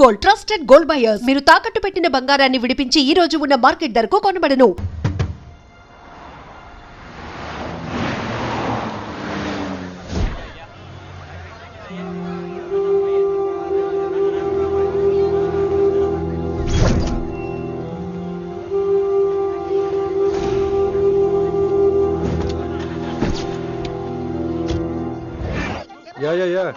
Gold, trusted gold buyers. మీరు తాకట్టు పెట్టిన బంగారాన్ని విడిపించి ఈ రోజు ఉన్న మార్కెట్ ధరకు కొనబడను. Yeah.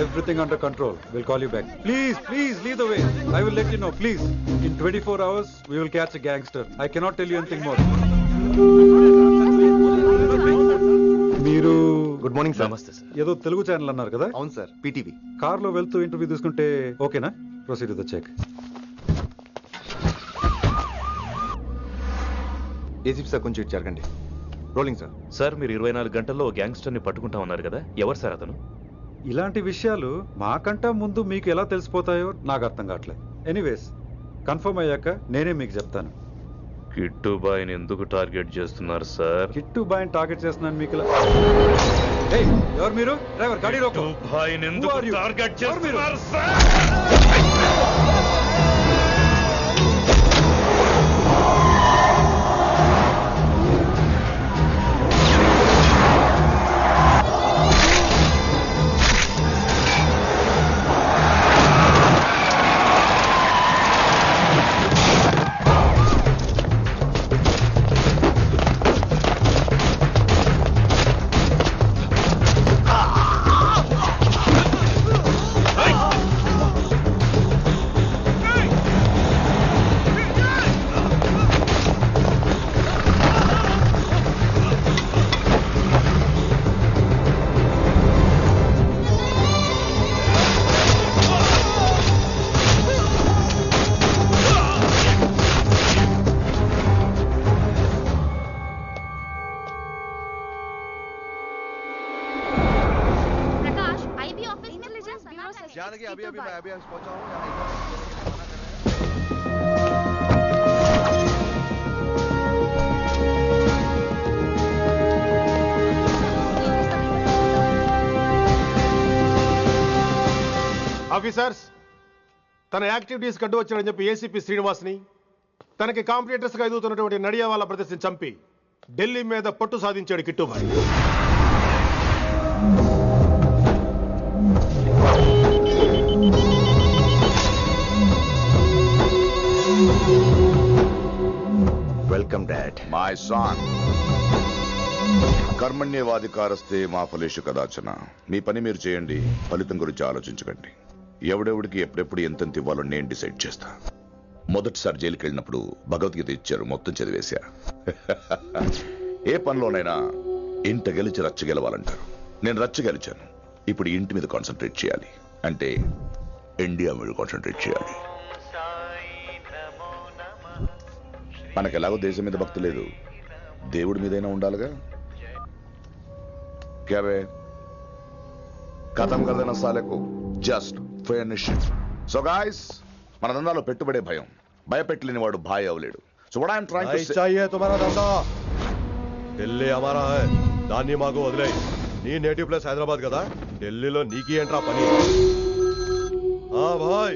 Everything under control. We'll call you back. Please, lead the way. I will let you know, please. In 24 hours, we will catch a gangster. I cannot tell you anything more. మీరు good morning sir. నమస్తే sir. ఏదో Telugu channel అన్నారు కదా? అవును sir, PTV. కార్లో వెళ్తూ interview తీసుకుంటే ఓకేనా? Proceed with the check. ACP sir కొంచెం ఇటు జరగండి. Rolling sir. సార్, మీరు 24 గంటల్లో గ్యాంగ్స్టర్ని పట్టుకుంటా ఉన్నారు కదా, ఎవరు సార్ అతను? ఇలాంటి విషయాలు మాకంటా ముందు మీకు ఎలా తెలిసిపోతాయో నాకు అర్థం కావట్లేదు. ఎనీవేస్, కన్ఫర్మ్ అయ్యాక నేనే మీకు చెప్తాను. కిట్టుబాయిని ఎందుకు టార్గెట్ చేస్తున్నారు సార్? కిట్టు బాయ్ని టార్గెట్ చేస్తున్నాను మీకు. ఎవరు మీరు? డ్రైవర్, గాడి రోకో. కిట్టుబాయిని ఎందుకు టార్గెట్ చేస్తున్నారు సార్? अभी मैं पहुंचा हूं. ఆఫీసర్స్, తన యాక్టివిటీస్ కడ్డు వచ్చాడని చెప్పి ఏసీపీ శ్రీనివాస్ని, తనకి కాంపిటీటర్స్ గా ఎదుగుతున్నటువంటి నడియా వాళ్ళ ప్రదర్శన చంపి ఢిల్లీ మీద పట్టు సాధించాడు Kittubhai. Welcome dad. My son. కర్మణ్యేవాధికారస్తే మా ఫలేషు కదాచన. మీ పని మీరు చేయండి, ఫలితం గురించి ఆలోచించకండి. ఎవడెవడికి ఎప్పుడెప్పుడు ఎంతెంత ఇవ్వాలో నేను డిసైడ్ చేస్తా. మొదటిసారి జైలుకి వెళ్ళినప్పుడు భగవద్గీత ఇచ్చారు, మొత్తం చదివేశా. ఏ పనిలోనైనా ఇంట గెలిచి రచ్చ గెలవాలంటారు. నేను రచ్చ గెలిచాను. ఇప్పుడు ఇంటి మీద కాన్సన్ట్రేట్ చేయాలి, అంటే ఇండియా మీద కాన్సన్ట్రేట్ చేయాలి. మనకెలాగో దేశం మీద భక్తి లేదు, దేవుడి మీదైనా ఉండాలిగా. క్యావే ఖతం కదన సాలకు జస్ట్ ఫినిష్. సో గాయ్స్, మన దందాలో పెట్టుబడే భయం. భయపెట్టలేని వాడు భాయ్ అవలేడు. So what I'm trying to say, चाहिए तुम्हारा धंधा. ఢిల్లీ हमारा है. దాన్ని మాకు వదిలేయ్. నీ నేటివ్ ప్లేస్ హైదరాబాద్ కదా, ఢిల్లీలో నీకి ఏంట్రా పని? हाँ भाई,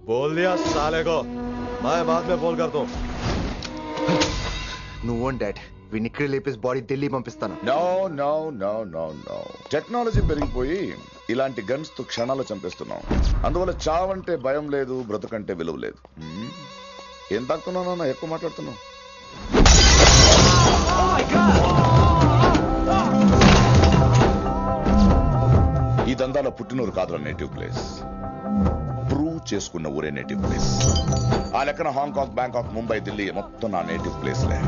बोल दिया साले को. मैं बाद में बोल करता हूं. నువ్వు డాడ్, వీడిని ఇక్కడ లేపేసి బాడీ ఢిల్లీ పంపిస్తాను. No no no no no. Technology పెరిగిపోయి ఇలాంటి గన్స్ తో క్షణాలు చంపేస్తున్నాం. అందువల్ల చావంటే భయం లేదు, బ్రతుకంటే విలువ లేదు. ఏం తాకుతున్నావు? ఎక్కువ మాట్లాడుతున్నావు. ఈ దందాలో పుట్టినూరు కాదురా నేటివ్ ప్లేస్, ప్రూవ్ చేసుకున్న ఊరే నేటివ్ ప్లేస్. ఆ లెక్కన హాంకాంగ్, బ్యాంకాక్, ముంబై, ఢిల్లీ మొత్తం నా నేటివ్ ప్లేస్లే.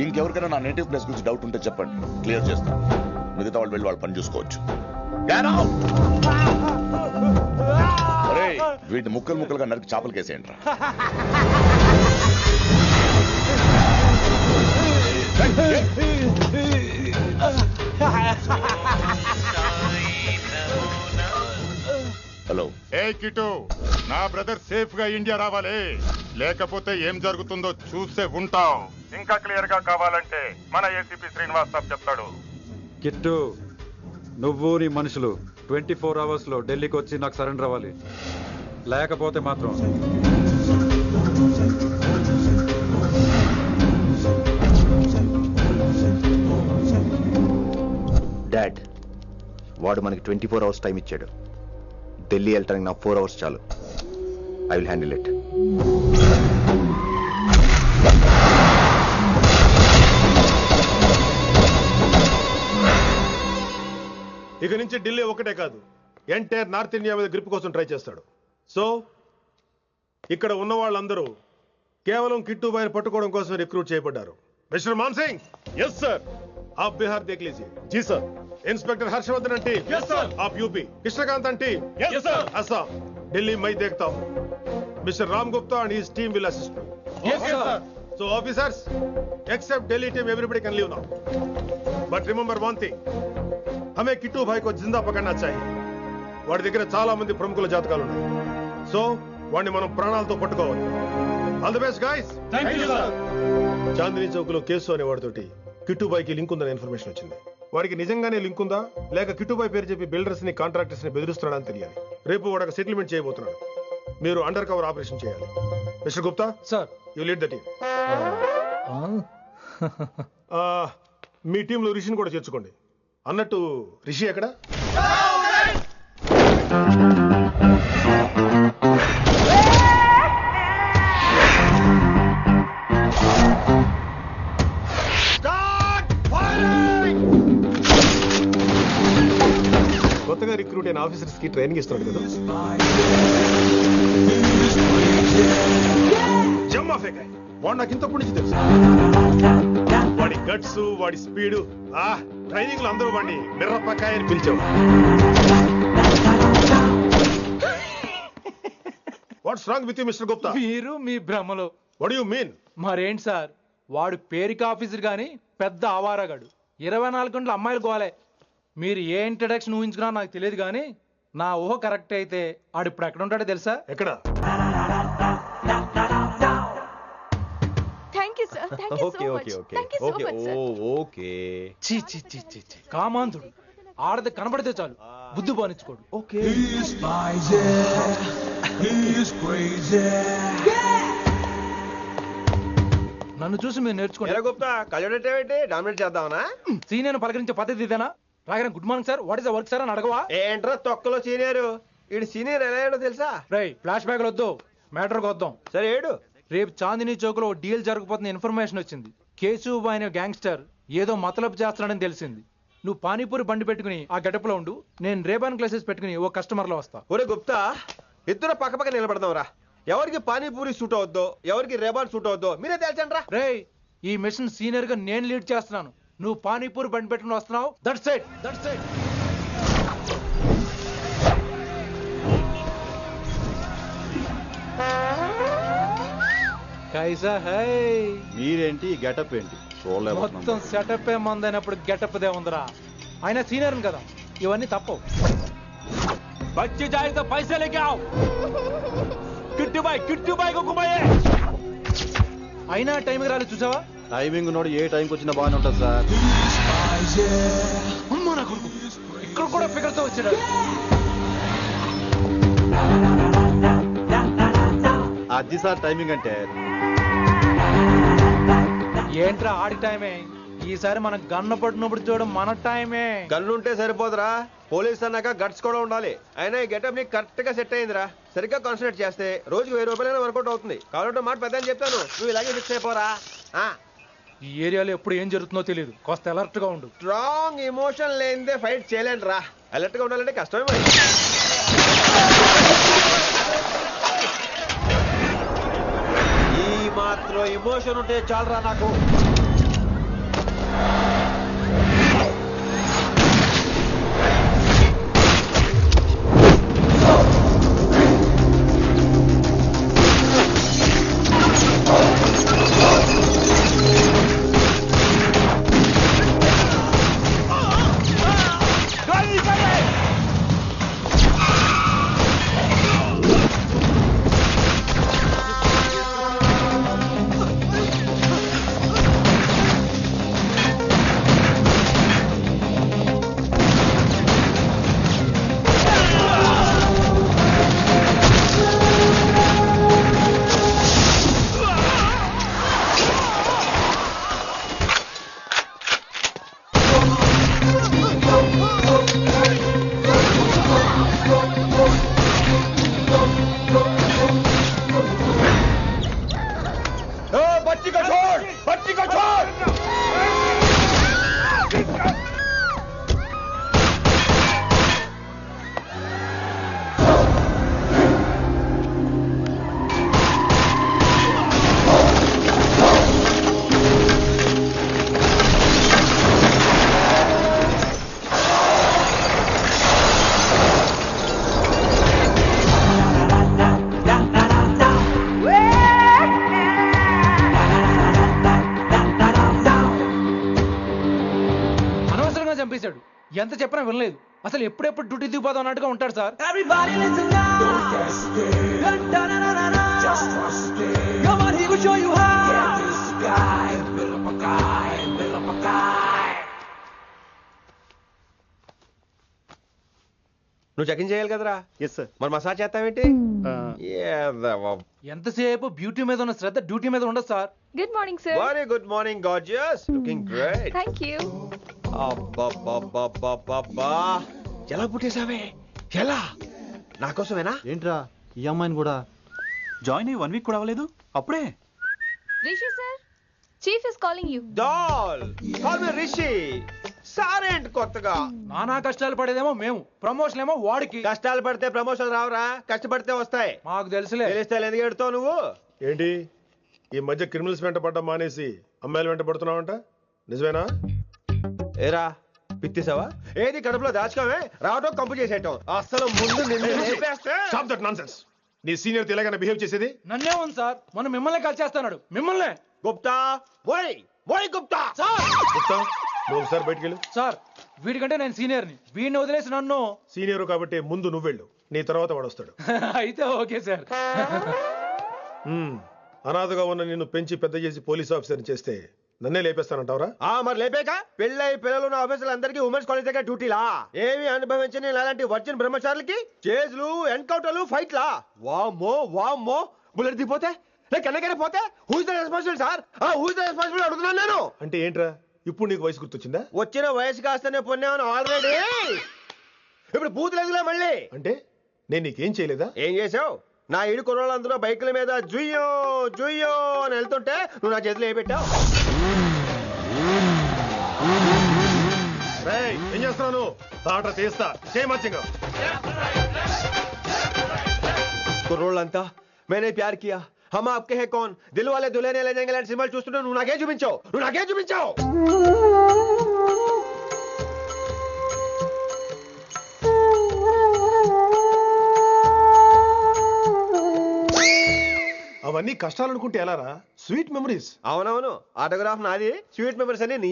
ఇంకెవరికైనా నా నేటివ్ ప్లేస్ గురించి డౌట్ ఉంటే చెప్పండి, క్లియర్ చేస్తాను. మిగతా వాళ్ళు వెళ్ళి వాళ్ళ పని చూసుకోవచ్చు. వీటిని ముక్కలు ముక్కలుగా నరికి చేపలు కేసేయండి రా. హలో. ఏ కిటు, నా బ్రదర్ సేఫ్ గా ఇండియా రావాలి, లేకపోతే ఏం జరుగుతుందో చూసే ఉంటాం. ఇంకా క్లియర్ గా కావాలంటే మన ఏసీపీ శ్రీనివాస్ సాబ్ చెప్తాడు. కిట్టు, నువ్వు నీ మనుషులు 24 hours లో ఢిల్లీకి వచ్చి నాకు సరెండర్ అవ్వాలి. లేకపోతే మాత్రం డాడ్, వాడు మనకి 24 hours టైం ఇచ్చాడు. ఢిల్లీ వెళ్ళటానికి నాకు 4 hours చాలు. I will handle it. ఇక నుంచి ఢిల్లీ ఒకటే కాదు, ఎంటైర్ నార్త్ ఇండియా మీద గ్రిప్ కోసం ట్రై చేస్తాడు. సో ఇక్కడ ఉన్న వాళ్ళందరూ కేవలం కిట్టుబాయిని పట్టుకోవడం కోసం రిక్రూట్ చేయబడ్డారు. Mister Man Singh, yes sir, आप बिहार देख लीजिए. जी sir. Inspector Harshvardhan aunty, yes sir. आप UP. Krishnakant aunty, yes sir. Assam. Delhi मैं देखता हूँ. Mister Ram Gupta and his team will assist me. Yes sir. So officers, except Delhi team, everybody can leave now. But remember one thing, हमें किट्टू भाई को जिंदा पकड़ना चाहिए. వాడి దగ్గర చాలా మంది ప్రముఖుల జాతకాలు ఉన్నాయి. సో వాడిని మనం ప్రాణాలతో పట్టుకోవాలి. All the best guys. Thank you sir. Chandni Chowk లో కేసు అనే వాడితోటి కిట్టుబాయికి లింక్ ఉందని ఇన్ఫర్మేషన్ వచ్చింది. వాడికి నిజంగానే లింక్ ఉందా లేక కిట్టుబాయి పేరు చెప్పి బిల్డర్స్ ని కాంట్రాక్టర్స్ ని బెదిరిస్తున్నాడని తెలియాలి. రేపు వాడు సెటిల్మెంట్ చేయబోతున్నాడు. మీరు అండర్ కవర్ ఆపరేషన్ చేయాలి. Mister Gupta sir, you lead the team. మీ టీంలో రిషిని కూడా చేర్చుకోండి. అన్నట్టు రిషి ఎక్కడ? కొత్తగా రిక్రూట్ అయిన ఆఫీసర్స్ కి ట్రైనింగ్ ఇస్తున్నాడు కదా. జమ్మా ఫేకాయ్ వాడు నాకు ఇంతప్పటి నుంచి తెలుసు. వాడి గట్స్, వాడి స్పీడు, ట్రైనింగ్ లో అందరూ వాడిని మిర్రపకాయ అని పిలిచావు. What's wrong with you mister Gupta? మీరు మీ భ్రమలో. What you mean? మరేంటి సార్, వాడు పేరుకి ఆఫీసర్ గాని పెద్ద ఆవారగాడు. 24 గంటలు అమ్మాయిలు గోలే. మీరు ఏ ఇంట్రడక్షన్ ఊహించుకున్నా నాకు తెలియదు కానీ నా ఊహ కరెక్ట్ అయితే ఆడు ఇప్పుడు ఎక్కడ ఉంటాడో తెలుసా? ఎక్కడ? కామాంధుడు. ఆడది కనబడితే చాలు బుద్ధి బానించుకోడు. నన్ను చూసి మీరు నేర్చుకోండి. సీనియర్ పలకరించే పద్ధతి ఇదేనా? రాగానే good morning sir, what is the work sir అని అడగవా? ఏంట్రా తొక్కలో సీనియర్? ఈడు సీనియర్ ఎలా ఏడో తెలుసా? రై ఫ్లాష్ బ్యాక్ వద్దు, మ్యాటర్కి వద్దాం. సరే ఏడు. రేపు చాందినీ చౌక్ లో డీల్ జరగబోతున్న ఇన్ఫర్మేషన్ వచ్చింది. కేశవ్ అనే గ్యాంగ్స్టర్ ఏదో మతలబు చేస్తున్నాడని తెలిసింది. నువ్వు పానీపూరి బండి పెట్టుకుని ఆ గడపలో ఉండు, నేను రేబాన్ గ్లాసెస్ పెట్టుకుని ఓ కస్టమర్ లో వస్తా. ఒరే గుప్తా, ఇద్దరు పక్క పక్క నిలబడదాంరా. ఎవరికి పానీపూరి సూట్ అవుద్దో ఎవరికి రేబాన్ సూట్ అవుద్దో మీరే తేల్చండి రా. రే, ఈ మిషన్ సీనియర్ గా నేను లీడ్ చేస్తున్నాను. నువ్వు పానీపూరి బండి పెట్టుకుని వస్తున్నావు. That's it, that's it. కైసా హై? మీరేంటి గెటప్ ఏంటి? మొత్తం సెటప్ ఏమందైనప్పుడు గెటప్ దే ఉందరా. ఆయన సీనియర్ కదా, ఇవన్నీ తప్పవు. బచ్చి జాయితో పైసా లేకే ఆవ్. కిట్టుబాయ్ కో కుమాయే. అయినా టైంకి రాలేదు చూసావా? టైమింగ్ నోడు ఏ టైంకి వచ్చినా బాగానే ఉంటుంది సార్. అమ్మా నా కొడుకు, ఇక్కడ కూడా ఫిగర్ తో వచ్చాడు. అది సార్ టైమింగ్ అంటే. ఏంట్రా ఆడి టైమే? ఈసారి మనం గన్ను పట్టినప్పుడు చూడడం మన టైమే. గన్ను ఉంటే సరిపోదురా, పోలీస్ అన్నాక గట్స్ కూడా ఉండాలి. అయినా ఈ గెటప్ నీకు కరెక్ట్ గా సెట్ అయిందిరా. సరిగ్గా కాన్సన్ట్రేట్ చేస్తే రోజుకి 1000 రూపాయలైనా వర్కౌట్ అవుతుంది. కాబట్టి మాట పెద్ద అని చెప్తాను, నువ్వు ఇలాగే ఫిక్స్ అయిపోరా. ఈ ఏరియాలో ఎప్పుడు ఏం జరుగుతుందో తెలియదు, కాస్త అలర్ట్ గా ఉండు. స్ట్రాంగ్ ఎమోషన్ లేనిదే ఫైట్ చేయలేండి రా. అలర్ట్ గా ఉండాలంటే కష్టమే మరి. ఈ మాత్రం ఎమోషన్ ఉంటే చాలరా నాకు. बच्ची को छोड़, बच्ची को छोड़। చంపేశాడు. ఎంత చెప్పినా వినలేదు. అసలు ఎప్పుడెప్పుడు డ్యూటీ దిగిపోదాం అన్నట్టుగా ఉంటాడు సార్. నువ్వు చెకింగ్ చేయాలి కదరా? Yes sir. మరి మసాజ్ చేస్తావేంటి? ఎంతసేపు బ్యూటీ మీద ఉన్న శ్రద్ధ డ్యూటీ మీద ఉండదు sir. Good morning sir. Very good morning gorgeous, looking great. Thank you. అబ్బబ్బబ్బబ్బబ్బా, ఎలా పుట్టేశావే? ఎలా? నా కోసమేనా? ఏంట్రా ఈ అమ్మాయిని కూడా జాయిన్ అయ్యి 1 వీక్ కూడా అవ్వలేదు అప్పుడే. Rishi sir, chief is calling you. Doll call me Rishi. సారేంటి కొత్తగా? నానా కష్టాలు పడేదేమో మేము, ప్రమోషన్ ఏమో వాడికి. కష్టాలు పడితే ప్రమోషన్ రావురా, కష్టపడితే వస్తాయి. మాకు తెలుసులే. తెలిస్తే ఎందుకు ఎడుతావు నువ్వు? ఏంటి ఈ మధ్య క్రిమినల్స్ వెంట పడ్డం మానేసి అమ్మాయిలు వెంట పడుతున్నావంట, నిజమేనా? ఏరా పిత్తిసావా? ఏది కడుపులో దాచుకోవే, రావటం కంపు చేసేయటం. అసలు ముందు నిన్ను లేపేస్తే. Stop that nonsense. నీ సీనియర్ ఇలాగైనా బిహేవ్ చేసేది? నన్నే ఉంది సార్, మనం మిమ్మల్ని కాల్ చేస్తున్నాడు. మిమ్మల్ని. గుప్తా ఓయ్ ఓయ్ గుప్తా. సార్ గుప్తా, నువ్వు ఒకసారి బయటికి వెళ్ళు. సార్, వీడికంటే నేను సీనియర్ని, వీడిని వదిలేసి నన్ను. సీనియర్ కాబట్టి ముందు నువ్వు వెళ్ళు, నీ తర్వాత వాడు వస్తాడు. అయితే ఓకే సార్. అనాథగా ఉన్న నిన్ను పెంచి పెద్ద చేసి పోలీస్ ఆఫీసర్ని చేస్తే నన్నే లేపేస్తానంటావరా? మరి లేపాక పెళ్ళై పిల్లలు ఉన్న ఆఫీసులు అందరికీ ఉమెన్స్ కాలేజ్ దగ్గర డ్యూటీలా? ఏమి అనుభవించని ఇలాంటి వర్జిన్ బ్రహ్మచారులకి చేజ్లు, ఎన్కౌంటర్లు, ఫైట్లా? వామ్మో వామ్మో, బుల్లెట్ దిగిపోతే కన్నకైనా పోతే who is the responsible sir? Who is the responsible అడుగుతున్నాను నేను. అంటే ఏంట్రా ఇప్పుడు నీకు వయసు గుర్తొచ్చిందా? వచ్చిన వయసు కాస్తనే పొన్నాను ఆల్రెడీ. ఇప్పుడు బూతులేదులే మళ్ళీ. అంటే నేను నీకేం చేయలేదా? ఏం చేసావు? నా ఇడు కుర్రోళ్ళందరూ బైకుల మీద జుయ్యో జుయ్యో అని వెళ్తుంటే నువ్వు నా చేతిలో ఏ పెట్టావు? ఏం చేస్తున్నాను? తాట తీస్తా చేయమచ్చంగా. కుర్రోళ్ళంతా మేనే ప్యార్ కియా, హమ్ ఆప్కే హై కౌన్, దిల్ వాలే దుల్హనియా లే జాయేంగే లాంటి సినిమాలు చూస్తుంటే నువ్వు నాకేం చూపించావు? నువ్వు నాకేం చూపించావు? అవన్నీ కష్టాలు అనుకుంటే ఎలారా? Sweet memories. అవునవును, ఆటోగ్రాఫ్ నాది, స్వీట్ మెమరీస్ అని నీ.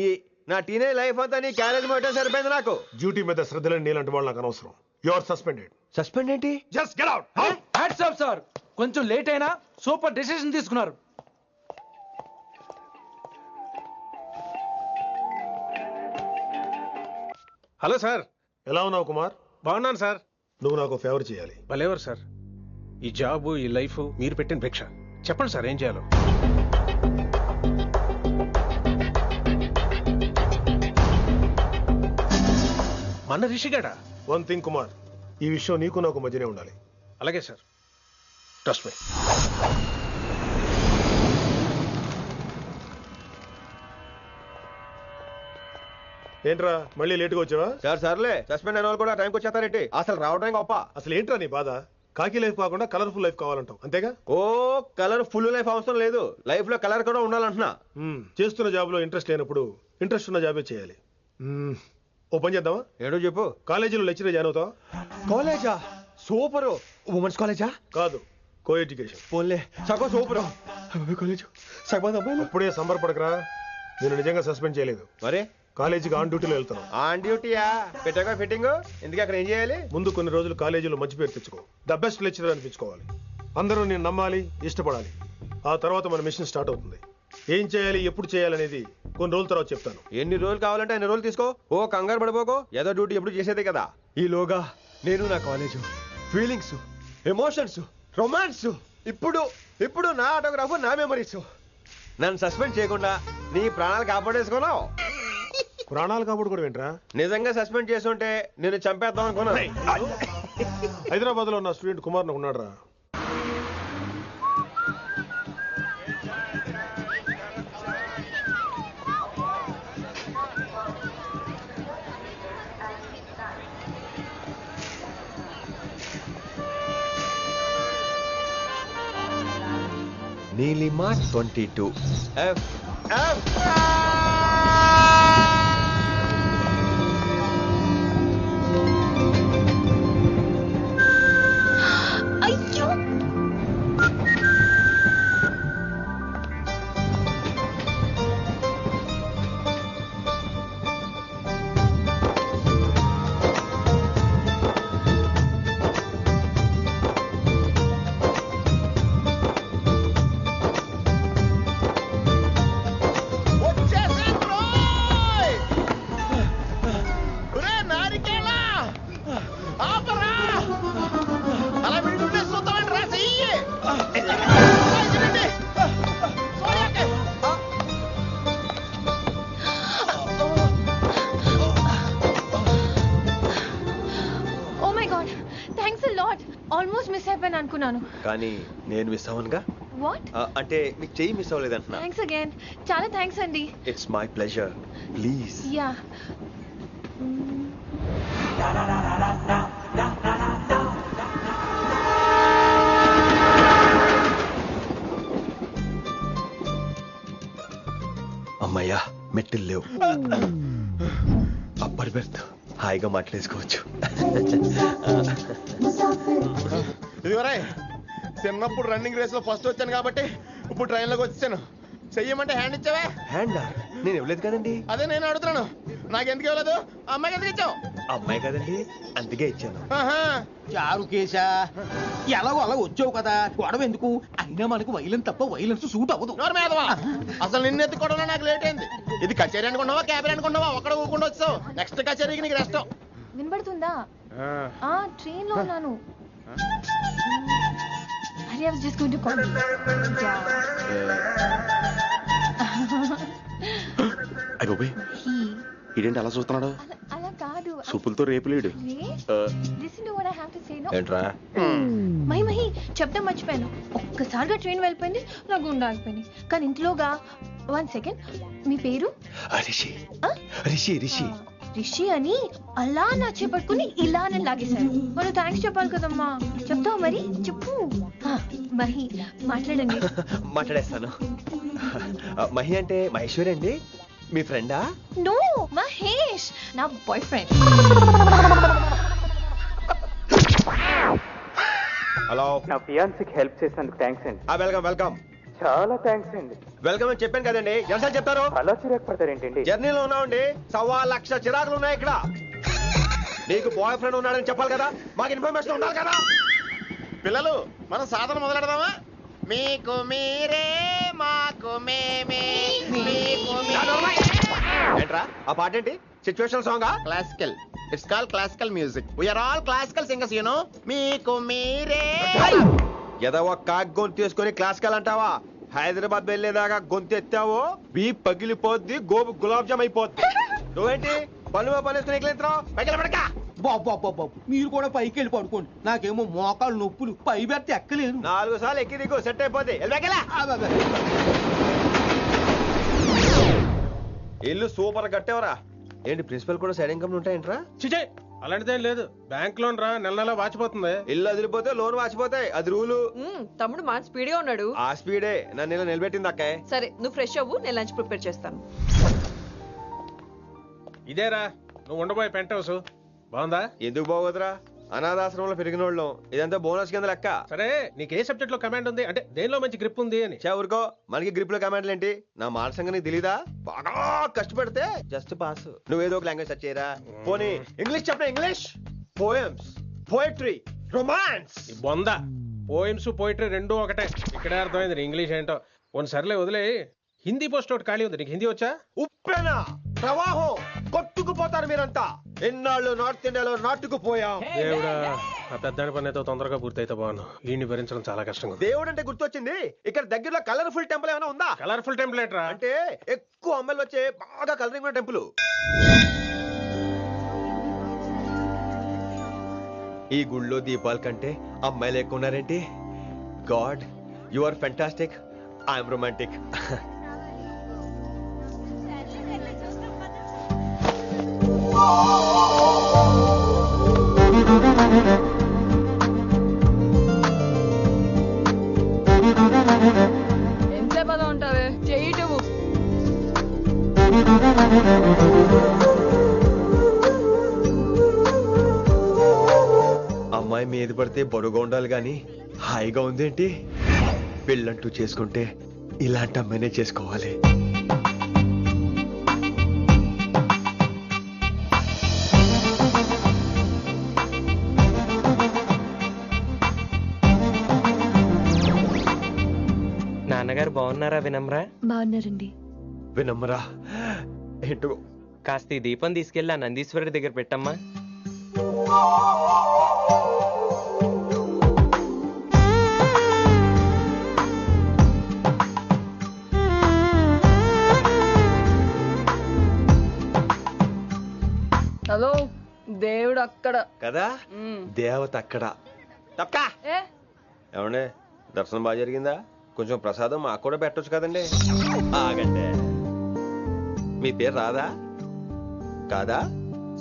నా టీనేజ్ లైఫ్ అంతా నీ క్యారేజ్ మొత్తం సరిపోయింది నాకు. డ్యూటీ మీద శ్రద్ధలేని నీలాంటి వాళ్ళు నాకు అనవసరం. You are suspended. సస్పెండ్ ఏంటి? Just get out. Hats off sir, కొంచెం లేట్ అయినా సూపర్ డెసిషన్ తీసుకున్నారు. హలో సార్, ఎలా ఉన్నావు కుమార్? బాగున్నాను సార్. నువ్వు నాకు ఫేవర్ చేయాలి. భలేవారు సార్, ఈ జాబు ఈ లైఫ్ మీరు పెట్టిన భిక్ష. చెప్పండి సార్ ఏం చేయాలో. మన రిషిగాడా? వన్ థింగ్ కుమార్, ఈ విషయం నీకు నాకు మధ్యనే ఉండాలి. అలాగే సార్, ట్రస్ట్ మీ. ఏంట్రా మళ్ళీ లేటుగా వచ్చావా? సార్ సర్లే, సస్పెండ్ అయిన వాళ్ళు కూడా టైంకి వచ్చేస్తారేంటి? అసలు రావడం గొప్ప. అసలు ఏంట్రా నీ బాధ? కాకి లైఫ్ కాకుండా కలర్ఫుల్ లైఫ్ కావాలంటావు, అంతేగా? ఓ కలర్ ఫుల్ లైఫ్ అవసరం లేదు, లైఫ్ లో కలర్ కూడా ఉండాలంటున్నా. చేస్తున్న జాబ్ లో ఇంట్రెస్ట్ లేనప్పుడు ఇంట్రెస్ట్ ఉన్న జాబే చేయాలి. ఓ పని చేద్దామా? ఏడో చెప్పు. కాలేజీలో లెక్చరర్ జాయిన్ అవుతావా? కాలేజా? సూపర్. ఉమెన్స్ కాలేజా? కాదు, కో ఎడ్యుకేషన్. పోన్లే, సగం సూపర్. కాలేజ్ సగం అబ్బాయిలు. అప్పుడే సంబరపడకరా, నేను నిజంగా సస్పెండ్ చేయలేదు. మరే కాలేజీకి ఆన్ డ్యూటీలో వెళ్తాను. ఆన్ డ్యూటీయా? పెట్టగా ఫిట్టింగ్ ఎందుకు? అక్కడ ఏం చేయాలి? ముందు కొన్ని రోజులు కాలేజీలో మంచి పేరు తెచ్చుకో, ద బెస్ట్ లెక్చరర్ అనిపించుకోవాలి. అందరూ నేను నమ్మాలి, ఇష్టపడాలి. ఆ తర్వాత మన మిషన్ స్టార్ట్ అవుతుంది. ఏం చేయాలి, ఎప్పుడు చేయాలనేది కొన్ని రోజుల తర్వాత చెప్తాను. ఎన్ని రోజులు కావాలంటే అన్ని రోజులు తీసుకో. ఓ కంగారు పడిపోకో, ఏదో డ్యూటీ ఎప్పుడు చేసేదే కదా. ఈలోగా నేను నా కాలేజు ఫీలింగ్స్, ఎమోషన్స్, రొమాన్స్, ఇప్పుడు నా ఆటోగ్రాఫ్, నా మెమరీస్. నన్ను సస్పెండ్ చేయకుండా నీ ప్రాణాలు కాపాడేసుకున్నావు. ప్రాణాలు కాపాడు కూడా ఏంట్రా? నిజంగా సస్పెండ్ చేస్తుంటే నేను చంపేద్దాం అనుకున్నా. హైదరాబాద్ లో ఉన్న స్టూడెంట్ కుమార్ ఉన్నాడు రా. నీలిమా 22 F F అయ్యో ఆల్మోస్ట్ మిస్ అయిపోయాను అనుకున్నాను. కానీ నేను మిస్ అవ్వనుగా. వాట్? అంటే మీకు చెయ్యి మిస్ అవ్వలేదంటున్నా. Thanks again. చాలా థ్యాంక్స్ అండి. It's my pleasure. Please. Yeah. అమ్మయ్యా మెట్టులు లేవు. అప్పర్ బెర్త్ హాయిగా మాట్లాడేసుకోవచ్చు. ఇదిగోరా చిన్నప్పుడు రన్నింగ్ రేస్ లో ఫస్ట్ వచ్చాను కాబట్టి ఇప్పుడు ట్రైన్ లోకి వచ్చాను. చెయ్యమంటే హ్యాండ్ ఇచ్చావే. హ్యాండా? నేను ఇవ్వలేదు కదండి. అదే నేను అడుగుతున్నాను, నాకెందుకు ఇవ్వలేదు? అమ్మాయికి ఎందుకు ఇచ్చావు? అమ్మాయి కదండి అందుకే ఇచ్చాను. చారు కేశా ఎలాగో అలా వచ్చావు కదా, గొడవ ఎందుకు? అయినా మనకు వైలెన్స్ తప్ప వైలెన్స్ సూట్ అవ్వదు. అసలు నిన్ను ఎత్తుకోవడం నాకు లేట్ అయింది. ఇది కచేరీ అనుకున్నావా క్యాబరీ అనుకున్నావా? ఒక్కడ ఊకుండా వచ్చావు. నెక్స్ట్ కచేరీకి నీకు రెస్ట్. వినబడుతుందా? ట్రైన్ లో ఉన్నాను. I was just going to call you. అయ్యో ఇదేంటి అలా చూస్తున్నాడు? అలా కాదు. సూపులతో రేపులేడు. Listen to what I have to say, no? ఏంట్రా? మహి చెప్తా మర్చిపోయాను. ఒక్కసారిగా ట్రైన్ వెళ్ళిపోయింది, నా గుండె ఆగిపోయింది. కానీ ఇంట్లోగా 1 సెకండ్. మీ పేరు? రిషి. రిషి రిషి రిషి అని అలా నా చేపట్టుకుని ఇలా నన్ను లాగేశారు. మనం థ్యాంక్స్ చెప్పాలి కదమ్మా. చెప్తావు మరి? చెప్పు. మహి మాట్లాడండి. మాట్లాడేస్తాను. మహి అంటే మహేశ్వరి అండి, మీ ఫ్రెండా? నో, మహేష్ నా బాయ్ ఫ్రెండ్. హలో. నా ఫియాన్సీకి హెల్ప్ చేసినందుకు థ్యాంక్స్ అండి. Welcome welcome. చాలా థ్యాంక్స్ అండి. వెల్కమ్ అని చెప్పాను కదండి, ఎంత చెప్తారు? అలా చిరాకు పడతారేంటండి? జర్నీలో ఉన్నామండి, 1,00,000 చిరాకులు ఉన్నాయి ఇక్కడ. నీకు బాయ్ ఫ్రెండ్ ఉన్నాడని చెప్పాలి కదా, మాకు ఇన్ఫర్మేషన్ ఉండాలి కదా. పిల్లలు మనం సాధన మొదలెడదామా? మీకు మీరే మాకు మేమే. ఏంట్రా ఆ పాట ఏంటి? సిచ్యువేషన్ సాంగా? Classical. It's called classical music. We are all classical singers you know. మీకు మీరే. ఏదో ఒక కాక్ గొంతు తీసుకొని క్లాసికల్ అంటావా? హైదరాబాద్ వెళ్ళేదాకా గొంతు ఎత్తావో బీ పగిలిపోద్ది, గోబు గులాబ్ జామ్ అయిపోద్ది. నువ్వేంటి పనులు పనిస్తున్నావు? పైకి బాబు మీరు కూడా పైకి వెళ్ళి పడుకోండి. నాకేమో మోకాలు నొప్పులు, పై బెర్త ఎక్కలేదు. 4 సార్లు ఎక్కి దిగు సెట్ అయిపోద్ది. ఇల్లు సూపర్ కట్టేవరా. ఏంటి ప్రిన్సిపల్ కూడా సైడ్ ఇన్కమ్ ఉంటాయంట్రా? చిచే అలాంటిదేం లేదు. బ్యాంక్ లోన్ రా, నెల నెల వాచిపోతుంది. ఇల్లు అదిరిపోతే లోన్ వాచిపోతాయి, అది రూలు. తమ్ముడు మాట స్పీడ్గా ఉన్నాడు. ఆ స్పీడే నన్ను ఇలా నిలబెట్టింది అక్కే. సరే నువ్వు ఫ్రెష్ అవ్వు, నేను లంచ్ ప్రిపేర్ చేస్తాను. ఇదేరా నువ్వు ఉండబోయే పెంట్ హౌస్. బాగుందా? ఎందుకు బాగోదురా, అనాథాశ్రమంలో పెరిగిన వాళ్ళం. ఇదంతా బోనస్ కింద లెక్క. సరే నీకు ఏ సబ్జెక్ట్ లో కమాండ్ ఉంది, అంటే దేనిలో మంచి గ్రిప్ ఉంది అని? ఊరుకో, మనకి గ్రిప్ లో కమాండ్లు ఏంటి? నా మాట సంగతి తెలీదా? బాగా కష్టపడితే జస్ట్ పాస్. నువ్వేదో ఒక లాంగ్వేజ్ సెర్చ్ చేయరా. పోనీ ఇంగ్లీష్ చెప్పిన ఇంగ్లీష్. Poems, poetry, romance. బొంద పోయిమ్స్ పోయిటరీ రెండూ ఒకటే. ఇక్కడే అర్థమైంది ఇంగ్లీష్ ఏంటో. కొన్ని సర్లే వదిలే. హిందీ పోస్ట్ ఒకటి ఖాళీ ఉంది, నీకు హిందీ వచ్చా? ఉప్పెన ప్రవాహం కొట్టుకుపోతారు మీరంతా. ఎన్నాళ్ళు నార్త్ ఇండియాలో నాటుకుపోయాం. దేవుడా, ఆ పెద్దాడి పని అయితే తొందరగా పూర్తయితే బాగున్నాను. ఈయన్ని భరించడం చాలా కష్టంగా. దేవుడు అంటే గుర్తొచ్చింది, ఇక్కడ దగ్గరలో కలర్ఫుల్ టెంపుల్ ఏమైనా ఉందా? కలర్ఫుల్ టెంపుల్ ఏంట్రా? అంటే ఎక్కువ అమ్మాయిలు వచ్చే బాగా కలరింగ్ ఉన్న టెంపుల్. ఈ గుళ్ళో దీపాల కంటే అమ్మాయిలు ఎక్కువ ఉన్నారేంటి? God, you are fantastic. I'm romantic. ఎంతసేపు అలా ఉంటావే చేయటము. అమ్మాయి మీద పడితే బరువుగా ఉండాలి గాని హాయిగా ఉందేంటి? పెళ్ళంటూ చేసుకుంటే ఇలాంటి అమ్మాయినే చేసుకోవాలి. నాన్నగారు బాగున్నారా వినమ్రా? బాగున్నారండి. వినమ్రా ఏంటో కాస్త ఈ దీపం తీసుకెళ్ళి ఆ నందీశ్వరుడి దగ్గర పెట్టమ్మా. హలో, దేవుడు అక్కడ కదా, దేవత అక్కడ. తప్పకా ఏ ఏమండే, దర్శనం బాగా జరిగిందా? కొంచెం ప్రసాదం మాకు కూడా పెట్టొచ్చు కదండి. ఆగండి, మీ పేరు రాదా కాదా?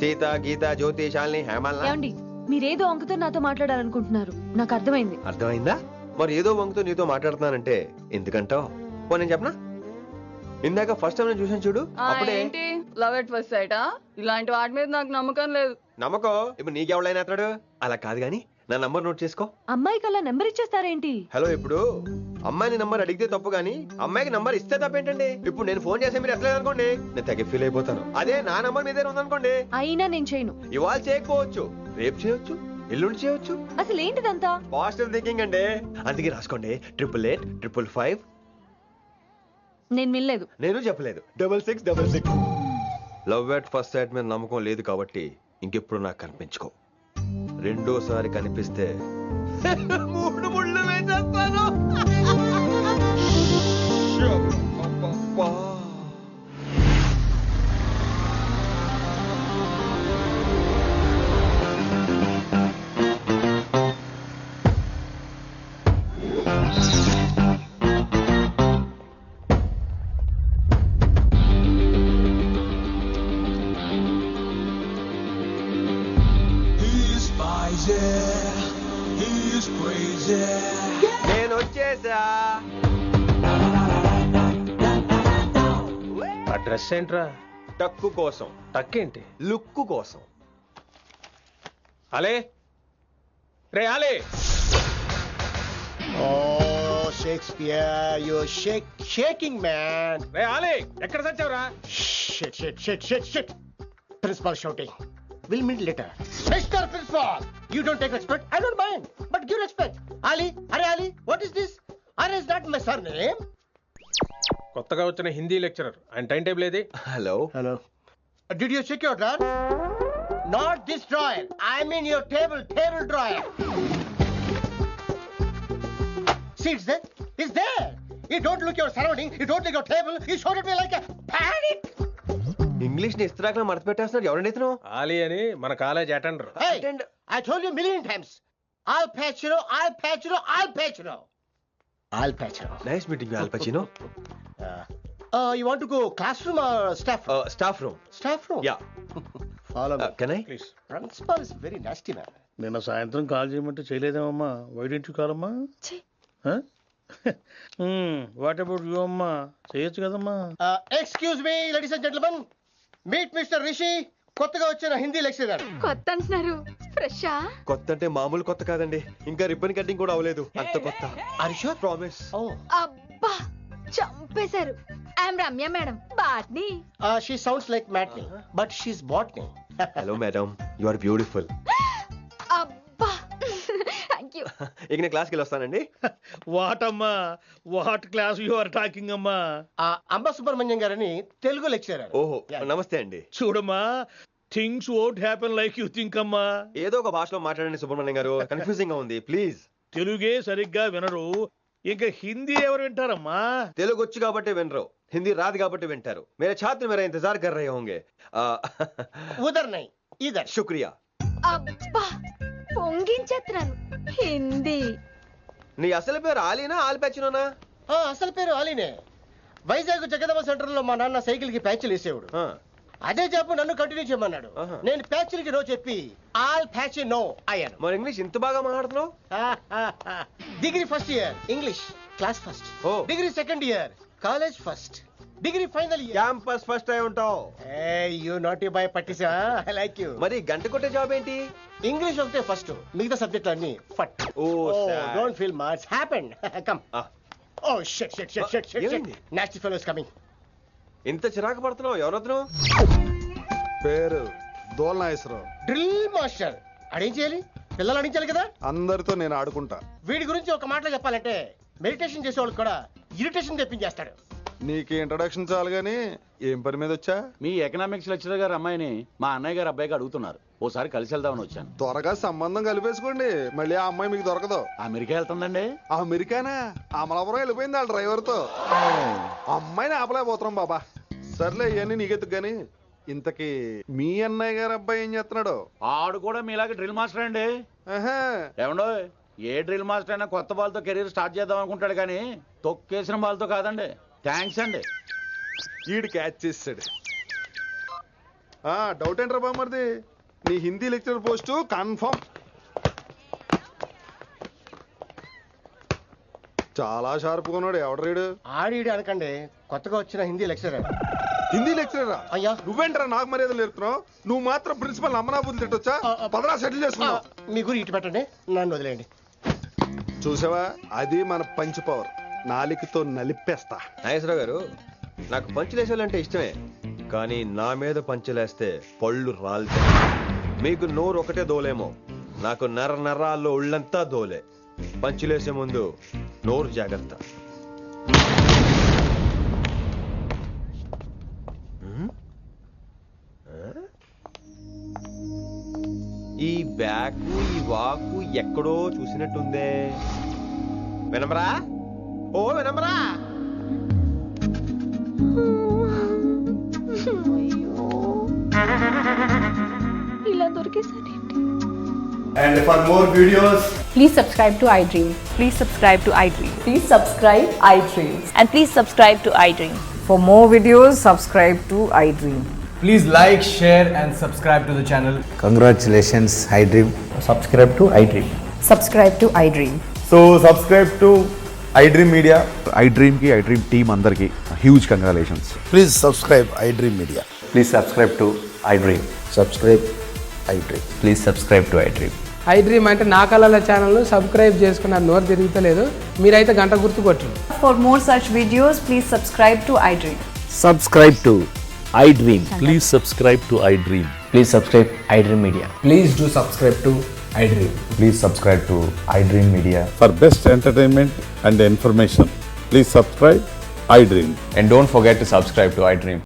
సీత, గీత, జ్యోతి, శాలిని, హేమల్. ఏమండి, మీరేదో వంకతో నాతో మాట్లాడాలనుకుంటున్నారు, నాకు అర్థమైంది. అర్థమైందా? మరి ఏదో వంగుతో నీతో మాట్లాడుతున్నానంటే ఎందుకంటావు? పో నేను చెప్పనా? ఇందాక ఫస్ట్ టైం నేను చూసాను చూడు, అప్పుడే. ఏంటి లవ్ ఎట్ ఫస్ట్ సైటా? ఇలాంటి వాటి మీద నాకు నమ్మకం లేదు. నమ్మకం ఇప్పుడు నీకెవడైనా అతడు? అలా కాదు గాని నా నంబర్ నోట్ చేసుకో. అమ్మాయికి అలా నెంబర్ ఇచ్చేస్తారేంటి? హలో, ఇప్పుడు అమ్మాయిని నంబర్ అడిగితే తప్పు గానీ అమ్మాయికి నంబర్ ఇస్తే తప్పేంటండి? ఇప్పుడు నేను ఫోన్ చేస్తే మీరు ఎట్లేదు అనుకోండి, నేను తెగ ఫీల్ అయిపోతాను. అదే నా నంబర్ మీదే ఉందనుకోండి, అయినా నేను చేయను. ఇవాళ చేయకపోవచ్చు, రేపు చేయొచ్చు, ఎల్లుండి చేయొచ్చు. అసలు ఏంటిదంతా? పాజిటివ్ థింకింగ్ అండి. అందుకే రాసుకోండి 888 555. నేను వినలేదు. నేను చెప్పలేదు 6666. లవ్ ఎట్ ఫస్ట్ సైట్ మీద నమ్మకం లేదు కాబట్టి ఇంకెప్పుడు నాకు కనిపించుకో. రెండోసారి కనిపిస్తే 3 ముళ్ళు వేసేస్తాను. నేను వచ్చేసా. ఆ డ్రెస్ ఏంట్రా? టక్కు కోసం. టక్కేంటి? లుక్కు కోసం. అలే రే అలే. Oh, Shakespeare, you're shaking, man. రే అలే, ఎక్కడ చచ్చావురా? Shit. Principal shouting. We'll meet later. Mr. Principal, you don't take respect. I don't mind, but give respect. Ali, Ali, what is this? Are is that my surname? కొత్తగా వచ్చిన Hindi lecturer, ఆయన time table ఏది? Hello. Did you check your drawer? Not this drawer. I mean your table drawer. See, it's there. It's there. You don't look your surrounding. You don't look your table. You showed at me like a panic. English ని ఇస్త్రాక్ మడత పెట్టేస్తున్నాడు. ఎవరండి ఇతను? ఆలీ అని మన college attender. Hey, I told you a million times. Al Pacino. Nice meeting you, Al Pacino. You want to go classroom or staff room? Staff room. Staff room? Yeah. Follow me. Can I? Please. Principal is very nasty man. నిన్న సాయంత్రం call చేయమంటే చేయలేదేమమ్మా? Why don't you call అమ్మా? What about you అమ్మా? చేయొచ్చు కదమ్మా. Excuse me, ladies and gentlemen. Meet Mr. Rishi. కొత్తగా వచ్చిన Hindi lecturer. కొత్త అంటున్నారు, ఫ్రెషా? కొత్త అంటే మామూలు కొత్త కాదండి, ఇంకా రిబ్బన్ కటింగ్ కూడా అవ్వలేదు, అంత కొత్త. Are you sure? Promise. అబ్బా, చంపేశారు. I'm Ramya madam, botany. She sounds like Matney, but she's botany. Hello madam, you are beautiful. అబ్బా, థ్యాంక్ యూ. ఇక నేను క్లాస్కి వెళ్ళొస్తానండి. వాట్ అమ్మా, what class you are talking అమ్మా? అంబ సుబ్రహ్మణ్యం గారని తెలుగు లెక్చరర్. ఓహో, నమస్తే అండి. చూడమ్మా, things won't happen like you think అమ్మా. ఏదో ఒక భాషలో మాట్లాడండి సుబ్రహ్మణ్యం గారు, కన్ఫ్యూజింగ్ గా ఉంది, ప్లీజ్. తెలుగే సరిగ్గా వినరు, ఇంకా హిందీ ఎవరు వింటారమ్మా? తెలుగు వచ్చు కాబట్టి వినరు, హిందీ రాదు కాబట్టి వింటారు. मेरे छात्र मेरा इंतजार कर रहे होंगे. उधर नहीं, इधर. शुक्रिया. అబ్బా, పొంగించేస్తున్నాను హిందీ. నీ అసలు పేరు ఆలీనా ఆలి ప్యాచినోనా? అసలు పేరు ఆలీనే. వైజాగ్ జగదమ్మ సెంటర్ లో మా నాన్న సైకిల్ కి ప్యాచ్లు వేసేవాడు. అదే జాబ్ నన్ను కంటిన్యూ చేయమన్నాడు. నేను ప్యాచ్లకి నో చెప్పి ఆల్ ప్యాచ్ నో అయ్యాను. మరి ఇంగ్లీష్ ఇంత బాగా మాట్లాడుతున్నావు? Degree first year English class first, degree second year college first, degree final year campus first అయి ఉంటావు. యూ నాటీ బాయ్ పట్టిసా, ఐ లైక్ యూ. మరి గంట కొట్టే జాబ్ ఏంటి? ఇంగ్లీష్ ఒకటే ఫస్ట్, మిగతా సబ్జెక్ట్ అన్ని ఫట్. Don't feel much happened. Come. Oh shit shit shit shit shit. Nasty fellows coming. ఇంత చిరాకు పడుతున్నావు? ఎవరొద్దు? పేరు దోల్నాగేశ్వరరావు. Drill master. అడేం చేయాలి? పిల్లలు అడించాలి కదా. అందరితో నేను ఆడుకుంటా. వీడి గురించి ఒక మాటలో చెప్పాలంటే మెడిటేషన్ చేసే వాళ్ళకి కూడా ఇరిటేషన్ తెప్పించేస్తాడు. నీకు ఇంట్రడక్షన్ చాలు గానీ ఏం పని మీద వచ్చా? మీ ఎకనామిక్స్ లెక్చరర్ గారు అమ్మాయిని మా అన్నయ్య గారు అబ్బాయికి అడుగుతున్నారు. ఓసారి కలిసి వెళ్దామని వచ్చాను. త్వరగా సంబంధం కలిపేసుకోండి, మళ్ళీ ఆ అమ్మాయి మీకు దొరకదు. అమెరికా వెళ్తుందండి. అమెరికానా? అమలాపురం వెళ్ళిపోయింది వాళ్ళ డ్రైవర్ తో. అమ్మాయిని ఆపలేకపోతున్నాం బాబా. సర్లే ఇవన్నీ నీకెత్తుకు గాని ఇంతకీ మీ అన్నయ్య గారు అబ్బాయి ఏం చేస్తున్నాడు? ఆడు కూడా మీలాగే డ్రిల్ మాస్టర్ అండి. ఏమండో, ఏ డ్రిల్ మాస్టర్ అయినా కొత్త బాల్తో కెరీర్ స్టార్ట్ చేద్దాం అనుకుంటాడు కానీ తొక్కేసిన బాల్తో కాదండి. థ్యాంక్స్ అండి. ఈడు క్యాచ్ చేసాడు. డౌట్ ఏంట్రా బామ్మర్ది, నీ హిందీ లెక్చరర్ పోస్టు కన్ఫర్మ్. చాలా షార్ప్ ఉన్నాడు. ఎవడ్రీడు? ఆడీడు అనకండి, కొత్తగా వచ్చిన హిందీ లెక్చరర్. హిందీ లెక్చరరా? అయ్యా నువ్వేంట్రా నాకు మర్యాదలు నేర్పుతున్నావు? నువ్వు మాత్రం ప్రిన్సిపల్ అమ్మనాబుద్ధి తిట్టొచ్చా? పదరా సెటిల్ చేసుకున్నావు. మీ గురి ఇటు పెట్టండి, నన్ను వదిలేయండి. చూసావా, అది మన పంచ్ పవర్. నాలికతో నలిపేస్తా. నాగేశ్వరరావు గారు, నాకు పంచులేసాలంటే ఇష్టమే, కానీ నా మీద పంచులేస్తే పళ్ళు రాలితే. మీకు నోరు ఒకటే దోలేమో, నాకు నర నరాల్లో ఒళ్ళంతా దోలే. పంచులేసే ముందు నోరు జాగ్రత్త. ఈ బ్యాకు ఈ వాకు ఎక్కడో చూసినట్టుందే. వినమరా? ఓ వినమరా? ఇలా దొరికేసారి. And for more videos, please subscribe to iDream. Please subscribe to iDream. Please subscribe iDream. And please subscribe to iDream. For more videos, subscribe to iDream. Please like, share and subscribe to the channel. Congratulations, iDream. Subscribe to iDream. Subscribe to iDream. So subscribe to iDream Media. iDream ki iDream team andarki huge congratulations. please subscribe iDream Media. Please subscribe to iDream. Subscribe iDream. Please subscribe to iDream. iDream అంటే నా కళల channel subscribe చేసుకున్న నోరు తిరుగుతలేదు. మీరైతే గంట గుర్తు కొట్టండి. For more such videos, please subscribe to iDream. Subscribe to iDream. Please subscribe to iDream. Please subscribe iDream Media. Please do subscribe to iDream. Please subscribe to iDream Media. For best entertainment and information, please subscribe iDream. And don't forget to subscribe to iDream.